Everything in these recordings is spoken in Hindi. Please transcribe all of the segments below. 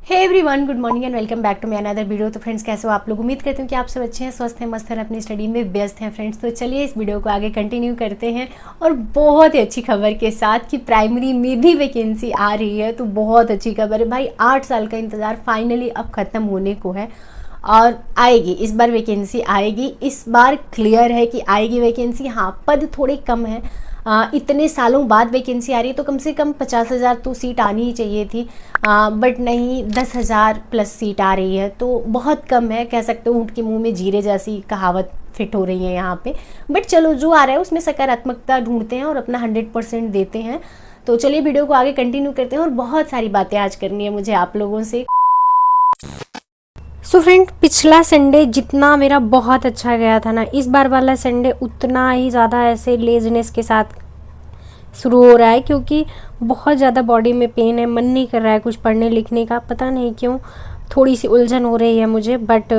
Hey everyone, good morning and welcome back to my another video. तो फ्रेंड्स, कैसे हो आप लोग? उम्मीद करती हूँ कि आप सब अच्छे हैं, स्वस्थ हैं, मस्त हैं, अपनी स्टडी में व्यस्त हैं फ्रेंड्स। तो चलिए इस वीडियो को आगे कंटिन्यू करते हैं और बहुत ही अच्छी खबर के साथ कि प्राइमरी में भी वैकेंसी आ रही है। तो बहुत अच्छी खबर है भाई, 8 साल का इंतज़ार फाइनली अब ख़त्म होने को है और आएगी। इस बार वैकेंसी आएगी, इस बार क्लियर है कि आएगी वैकेंसी। हाँ, पद थोड़े कम हैं। इतने सालों बाद वैकेंसी आ रही है तो कम से कम 50,000 तो सीट आनी ही चाहिए थी, बट नहीं, 10,000 प्लस सीट आ रही है। तो बहुत कम है, कह सकते हो ऊँट के मुंह में जीरे जैसी कहावत फिट हो रही है यहाँ पे। बट चलो, जो आ रहा है उसमें सकारात्मकता ढूंढते हैं और अपना 100% देते हैं। तो चलिए वीडियो को आगे कंटिन्यू करते हैं और बहुत सारी बातें आज करनी है मुझे आप लोगों से। सो फ्रेंड, पिछला संडे जितना मेरा बहुत अच्छा गया था ना, इस बार वाला संडे उतना ही ज़्यादा ऐसे लेज़नेस के साथ शुरू हो रहा है, क्योंकि बहुत ज़्यादा बॉडी में पेन है, मन नहीं कर रहा है कुछ पढ़ने लिखने का। पता नहीं क्यों, थोड़ी सी उलझन हो रही है मुझे, बट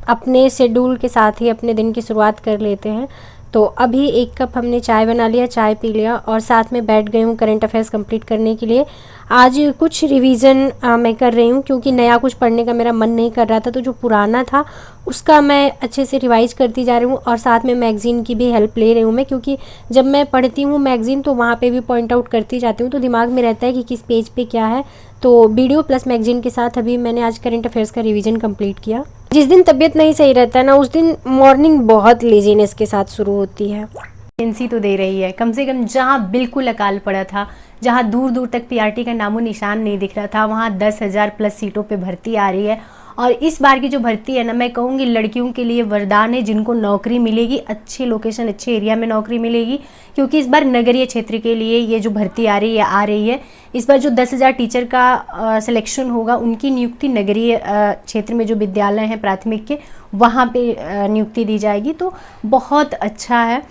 अपने शेड्यूल के साथ ही अपने दिन की शुरुआत कर लेते हैं। तो अभी 1 कप हमने चाय बना लिया, चाय पी लिया और साथ में बैठ गई हूँ करंट अफेयर्स कंप्लीट करने के लिए। आज कुछ रिवीजन मैं कर रही हूँ, क्योंकि नया कुछ पढ़ने का मेरा मन नहीं कर रहा था, तो जो पुराना था उसका मैं अच्छे से रिवाइज करती जा रही हूँ। और साथ में मैगज़ीन की भी हेल्प ले रही हूँ मैं, क्योंकि जब मैं पढ़ती हूँ मैगज़ीन तो वहाँ पे भी पॉइंट आउट करती जाती हूँ, तो दिमाग में रहता है कि किस पेज पे क्या है। तो वीडियो प्लस मैगज़ीन के साथ अभी मैंने आज करंट अफेयर्स का रिवीजन कंप्लीट किया। जिस दिन तबीयत नहीं सही रहता है ना, उस दिन मॉर्निंग बहुत लेजीनेस के साथ शुरू होती है। वैकेंसी तो दे रही है, कम से कम जहाँ बिल्कुल अकाल पड़ा था, जहाँ दूर दूर तक पीआरटी का नामो निशान नहीं दिख रहा था, वहाँ 10,000 प्लस सीटों पे भर्ती आ रही है। और इस बार की जो भर्ती है ना, मैं कहूँगी लड़कियों के लिए वरदान है, जिनको नौकरी मिलेगी, अच्छे लोकेशन अच्छे एरिया में नौकरी मिलेगी। क्योंकि इस बार नगरीय क्षेत्र के लिए ये जो भर्ती आ रही है। इस बार जो 10,000 टीचर का सिलेक्शन होगा, उनकी नियुक्ति नगरीय क्षेत्र में जो विद्यालय हैं प्राथमिक के, वहाँ पे नियुक्ति दी जाएगी। तो बहुत अच्छा है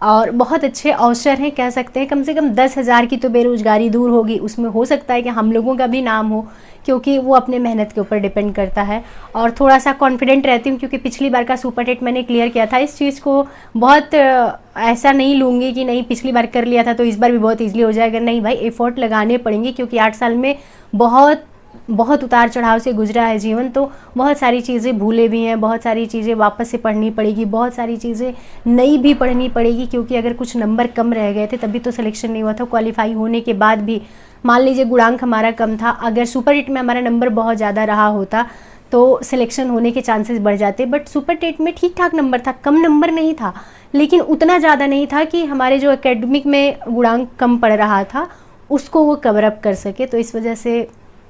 और बहुत अच्छे अवसर हैं, कह सकते हैं। कम से कम 10,000 की तो बेरोजगारी दूर होगी, उसमें हो सकता है कि हम लोगों का भी नाम हो, क्योंकि वो अपने मेहनत के ऊपर डिपेंड करता है। और थोड़ा सा कॉन्फिडेंट रहती हूँ, क्योंकि पिछली बार का सुपर टेट मैंने क्लियर किया था। इस चीज़ को बहुत ऐसा नहीं लूँगी कि नहीं पिछली बार कर लिया था तो इस बार भी बहुत ईजिली हो जाएगा। नहीं भाई, एफर्ट लगाने पड़ेंगे, क्योंकि 8 साल में बहुत उतार चढ़ाव से गुजरा है जीवन। तो बहुत सारी चीज़ें भूले भी हैं, बहुत सारी चीज़ें वापस से पढ़नी पड़ेगी, बहुत सारी चीज़ें नई भी पढ़नी पड़ेगी। क्योंकि अगर कुछ नंबर कम रह गए थे तभी तो सिलेक्शन नहीं हुआ था। क्वालिफाई होने के बाद भी मान लीजिए गुणांक हमारा कम था, अगर सुपर हिट में हमारा नंबर बहुत ज़्यादा रहा होता तो सिलेक्शन होने के चांसेस बढ़ जाते। बट सुपर टेट में ठीक ठाक नंबर था, कम नंबर नहीं था, लेकिन उतना ज़्यादा नहीं था कि हमारे जो एकेडमिक में गुणांक कम पड़ रहा था उसको वो कवर अप कर सके। तो इस वजह से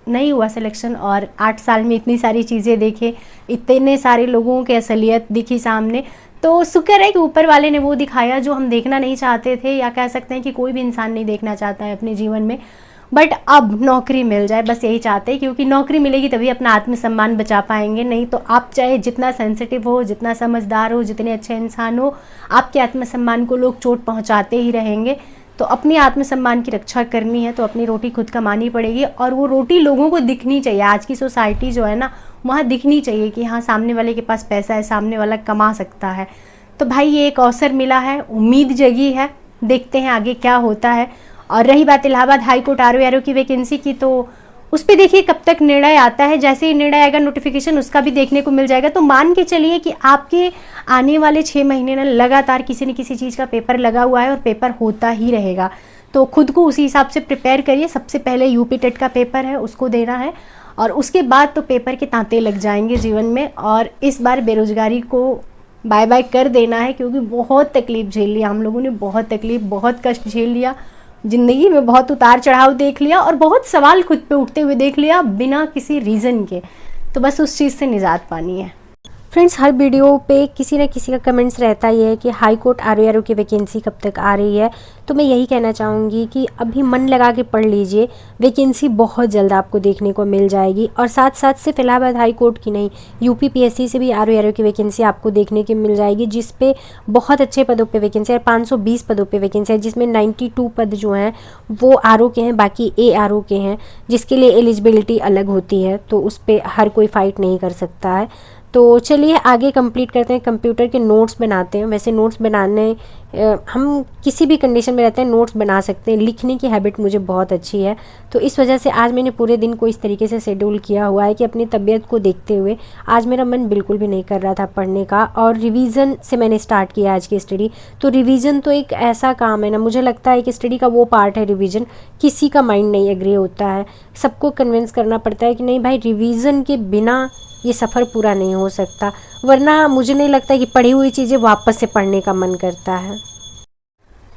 नहीं हुआ सिलेक्शन। और 8 साल में इतनी सारी चीज़ें देखे, इतने सारे लोगों की असलियत दिखी सामने। तो शुक्र है कि ऊपर वाले ने वो दिखाया जो हम देखना नहीं चाहते थे, या कह सकते हैं कि कोई भी इंसान नहीं देखना चाहता है अपने जीवन में। बट अब नौकरी मिल जाए, बस यही चाहते हैं, क्योंकि नौकरी मिलेगी तभी अपना आत्मसम्मान बचा पाएंगे। नहीं तो आप चाहे जितना सेंसिटिव हो, जितना समझदार हो, जितने अच्छे इंसान हो, आपके आत्मसम्मान को लोग चोट पहुंचाते ही रहेंगे। तो अपनी आत्मसम्मान की रक्षा करनी है तो अपनी रोटी खुद कमानी पड़ेगी, और वो रोटी लोगों को दिखनी चाहिए। आज की सोसाइटी जो है ना, वहाँ दिखनी चाहिए कि हाँ, सामने वाले के पास पैसा है, सामने वाला कमा सकता है। तो भाई, ये एक अवसर मिला है, उम्मीद जगी है, देखते हैं आगे क्या होता है। और रही बात इलाहाबाद हाई कोर्ट आरओ की वैकेंसी की, तो उस पर देखिए कब तक निर्णय आता है। जैसे ही निर्णय आएगा, नोटिफिकेशन उसका भी देखने को मिल जाएगा। तो मान के चलिए कि आपके आने वाले 6 महीने ना लगातार किसी न किसी चीज़ का पेपर लगा हुआ है और पेपर होता ही रहेगा। तो खुद को उसी हिसाब से प्रिपेयर करिए। सबसे पहले यूपी टेट का पेपर है, उसको देना है, और उसके बाद तो पेपर के तांते लग जाएंगे जीवन में। और इस बार बेरोजगारी को बाय बाय कर देना है, क्योंकि बहुत तकलीफ झेल लिया हम लोगों ने, बहुत तकलीफ, बहुत कष्ट झेल लिया ज़िंदगी में, बहुत उतार चढ़ाव देख लिया और बहुत सवाल खुद पे उठते हुए देख लिया बिना किसी रीज़न के। तो बस उस चीज़ से निजात पानी है। फ्रेंड्स, हर वीडियो पे किसी न किसी का कमेंट्स रहता ही है कि हाई कोर्ट आरओ की वैकेंसी कब तक आ रही है। तो मैं यही कहना चाहूँगी कि अभी मन लगा के पढ़ लीजिए, वैकेंसी बहुत जल्द आपको देखने को मिल जाएगी। और साथ साथ सिर्फ इलाहाबाद हाई कोर्ट की नहीं, यूपी पीएससी से भी आरओ की वैकेंसी आपको देखने की मिल जाएगी, जिस पे बहुत अच्छे पदों पे वैकेंसी है। 520 पदों पे वैकेंसी है, जिसमें 92 पद जो हैं वो आरओ के हैं, बाकी एआरओ के हैं, जिसके लिए एलिजिबिलिटी अलग होती है। तो उस पर हर कोई फाइट नहीं कर सकता है। तो चलिए आगे कंप्लीट करते हैं, कंप्यूटर के नोट्स बनाते हैं। वैसे नोट्स बनाने हम किसी भी कंडीशन में रहते हैं नोट्स बना सकते हैं, लिखने की हैबिट मुझे बहुत अच्छी है। तो इस वजह से आज मैंने पूरे दिन को इस तरीके से शेड्यूल किया हुआ है कि अपनी तबीयत को देखते हुए आज मेरा मन बिल्कुल भी नहीं कर रहा था पढ़ने का, और रिवीजन से मैंने स्टार्ट किया आज की स्टडी। तो रिवीजन तो एक ऐसा काम है ना, मुझे लगता है कि स्टडी का वो पार्ट है रिवीजन, किसी का माइंड नहीं एग्री होता है, सबको कन्विंस करना पड़ता है कि नहीं भाई रिवीजन के बिना ये सफ़र पूरा नहीं हो सकता, वरना मुझे नहीं लगता कि पढ़ी हुई चीज़ें वापस से पढ़ने का मन करता है।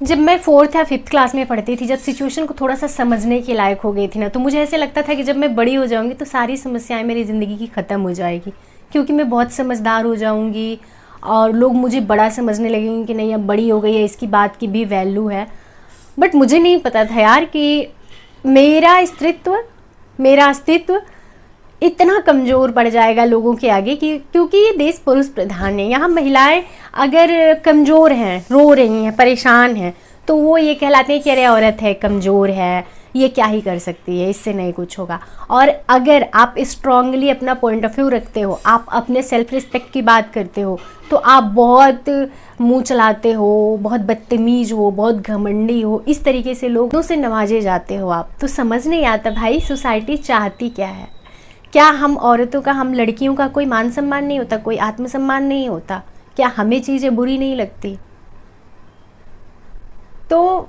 जब मैं 4th या 5th क्लास में पढ़ती थी, जब सिचुएशन को थोड़ा सा समझने के लायक हो गई थी ना, तो मुझे ऐसे लगता था कि जब मैं बड़ी हो जाऊंगी तो सारी समस्याएं मेरी ज़िंदगी की ख़त्म हो जाएगी, क्योंकि मैं बहुत समझदार हो जाऊंगी और लोग मुझे बड़ा समझने लगेंगे कि नहीं अब बड़ी हो गई है, इसकी बात की भी वैल्यू है। बट मुझे नहीं पता था यार कि मेरा अस्तित्व इतना कमज़ोर पड़ जाएगा लोगों के आगे कि क्योंकि ये देश पुरुष प्रधान है। यहाँ महिलाएं अगर कमज़ोर हैं, रो रही हैं, परेशान हैं, तो वो ये कहलाते हैं कि अरे औरत है, कमज़ोर है, ये क्या ही कर सकती है, इससे नहीं कुछ होगा। और अगर आप स्ट्रांगली अपना पॉइंट ऑफ व्यू रखते हो, आप अपने सेल्फ रिस्पेक्ट की बात करते हो, तो आप बहुत मुंह चलाते हो, बहुत बदतमीज़ हो, बहुत घमंडी हो, इस तरीके से लोगों से नवाजे जाते हो आप। तो समझ नहीं आता भाई सोसाइटी चाहती क्या है। क्या हम औरतों का, हम लड़कियों का कोई मान सम्मान नहीं होता, कोई आत्मसम्मान नहीं होता? क्या हमें चीज़ें बुरी नहीं लगती? तो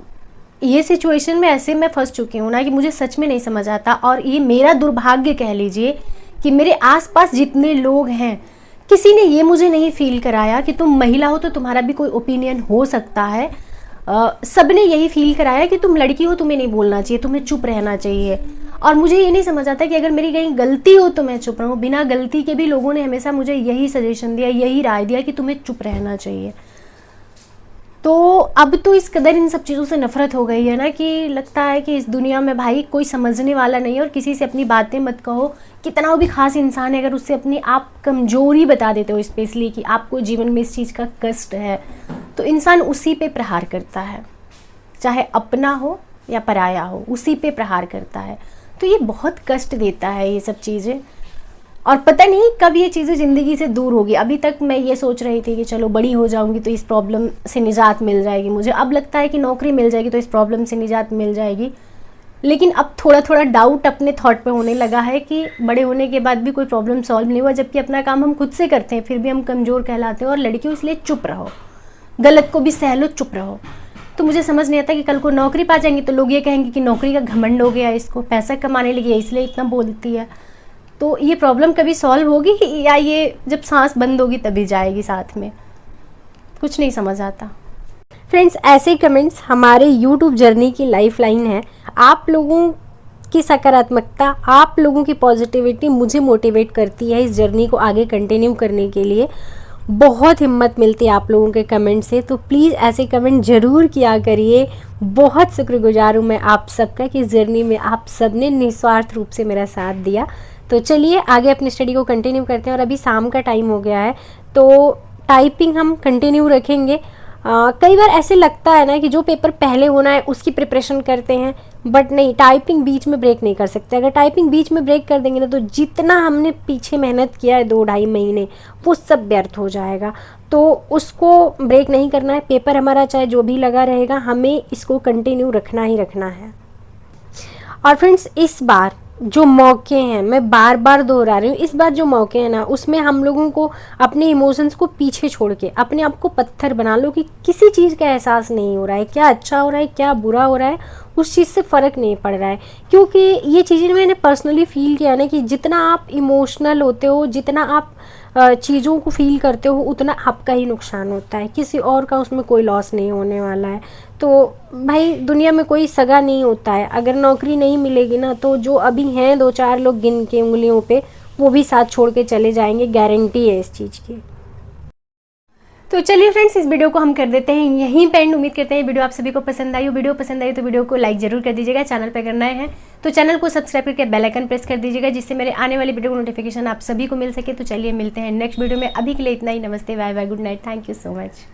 ये सिचुएशन में ऐसे मैं फंस चुकी हूँ ना कि मुझे सच में नहीं समझ आता, और ये मेरा दुर्भाग्य कह लीजिए कि मेरे आसपास जितने लोग हैं, किसी ने ये मुझे नहीं फील कराया कि तुम महिला हो तो तुम्हारा भी कोई ओपिनियन हो सकता है। सब ने यही फील कराया कि तुम लड़की हो, तुम्हें नहीं बोलना चाहिए, तुम्हें चुप रहना चाहिए। और मुझे ये नहीं समझ आता कि अगर मेरी कहीं गलती हो तो मैं चुप रहूं। बिना गलती के भी लोगों ने हमेशा मुझे यही सजेशन दिया, यही राय दिया कि तुम्हें चुप रहना चाहिए। तो अब तो इस कदर इन सब चीज़ों से नफरत हो गई है ना कि लगता है कि इस दुनिया में भाई कोई समझने वाला नहीं है, और किसी से अपनी बातें मत कहो। कितना भी खास इंसान है, अगर उससे अपनी आप कमजोरी बता देते हो, स्पेशली कि आपको जीवन में इस चीज़ का कष्ट है, तो इंसान उसी पे प्रहार करता है, चाहे अपना हो या पराया हो, उसी पे प्रहार करता है। तो ये बहुत कष्ट देता है ये सब चीज़ें, और पता नहीं कब ये चीज़ें ज़िंदगी से दूर होगी। अभी तक मैं ये सोच रही थी कि चलो बड़ी हो जाऊंगी तो इस प्रॉब्लम से निजात मिल जाएगी मुझे। अब लगता है कि नौकरी मिल जाएगी तो इस प्रॉब्लम से निजात मिल जाएगी। लेकिन अब थोड़ा थोड़ा डाउट अपने थॉट पे होने लगा है कि बड़े होने के बाद भी कोई प्रॉब्लम सॉल्व नहीं हुआ, जबकि अपना काम हम खुद से करते हैं, फिर भी हम कमज़ोर कहलाते हैं। और लड़कियों इसलिए चुप रहो, गलत को भी सह लो, चुप रहो। तो मुझे समझ नहीं आता कि कल को नौकरी पा जाएंगी तो लोग ये कहेंगे कि नौकरी का घमंड हो गया, इसको पैसा कमाने लगी है इसलिए इतना बोलती है। तो ये प्रॉब्लम कभी सॉल्व होगी या ये जब सांस बंद होगी तभी जाएगी साथ में? कुछ नहीं समझ आता। फ्रेंड्स, ऐसे कमेंट्स हमारे यूट्यूब जर्नी की लाइफ लाइन है। आप लोगों की सकारात्मकता, आप लोगों की पॉजिटिविटी मुझे मोटिवेट करती है इस जर्नी को आगे कंटिन्यू करने के लिए। बहुत हिम्मत मिलती है आप लोगों के कमेंट से, तो प्लीज़ ऐसे कमेंट ज़रूर किया करिए। बहुत शुक्रगुजार हूँ मैं आप सबका कि इस जर्नी में आप सब ने निस्वार्थ रूप से मेरा साथ दिया। तो चलिए आगे अपनी स्टडी को कंटिन्यू करते हैं। और अभी शाम का टाइम हो गया है तो टाइपिंग हम कंटिन्यू रखेंगे। कई बार ऐसे लगता है ना कि जो पेपर पहले होना है उसकी प्रिपरेशन करते हैं, बट नहीं, टाइपिंग बीच में ब्रेक नहीं कर सकते। अगर टाइपिंग बीच में ब्रेक कर देंगे ना तो जितना हमने पीछे मेहनत किया है 2-2.5 महीने वो सब व्यर्थ हो जाएगा। तो उसको ब्रेक नहीं करना है। पेपर हमारा चाहे जो भी लगा रहेगा, हमें इसको कंटिन्यू रखना ही रखना है। और फ्रेंड्स, इस बार जो मौके हैं, मैं बार बार दोहरा रही हूँ, इस बार जो मौके हैं ना उसमें हम लोगों को अपने इमोशंस को पीछे छोड़ के अपने आप को पत्थर बना लो कि किसी चीज़ का एहसास नहीं हो रहा है, क्या अच्छा हो रहा है क्या बुरा हो रहा है, उस चीज़ से फ़र्क नहीं पड़ रहा है। क्योंकि ये चीज़ें मैंने पर्सनली फील किया ना कि जितना आप इमोशनल होते हो, जितना आप चीज़ों को फील करते हो, उतना आपका ही नुकसान होता है, किसी और का उसमें कोई लॉस नहीं होने वाला है। तो भाई दुनिया में कोई सगा नहीं होता है। अगर नौकरी नहीं मिलेगी ना तो जो अभी हैं 2-4 लोग गिन के उंगलियों पे, वो भी साथ छोड़ के चले जाएंगे, गारंटी है इस चीज़ की। तो चलिए फ्रेंड्स, इस वीडियो को हम कर देते हैं यहीं पे एंड। उम्मीद करते हैं वीडियो आप सभी को पसंद आई हो। वीडियो पसंद आई तो वीडियो को लाइक जरूर कर दीजिएगा। चैनल पर करना है तो चैनल को सब्सक्राइब करके बेल आइकन प्रेस कर दीजिएगा, जिससे मेरे आने वाली वीडियो को नोटिफिकेशन आप सभी को मिल सके। तो चलिए मिलते हैं नेक्स्ट वीडियो में। अभी के लिए इतना ही। नमस्ते, bye bye, good night, thank you so much.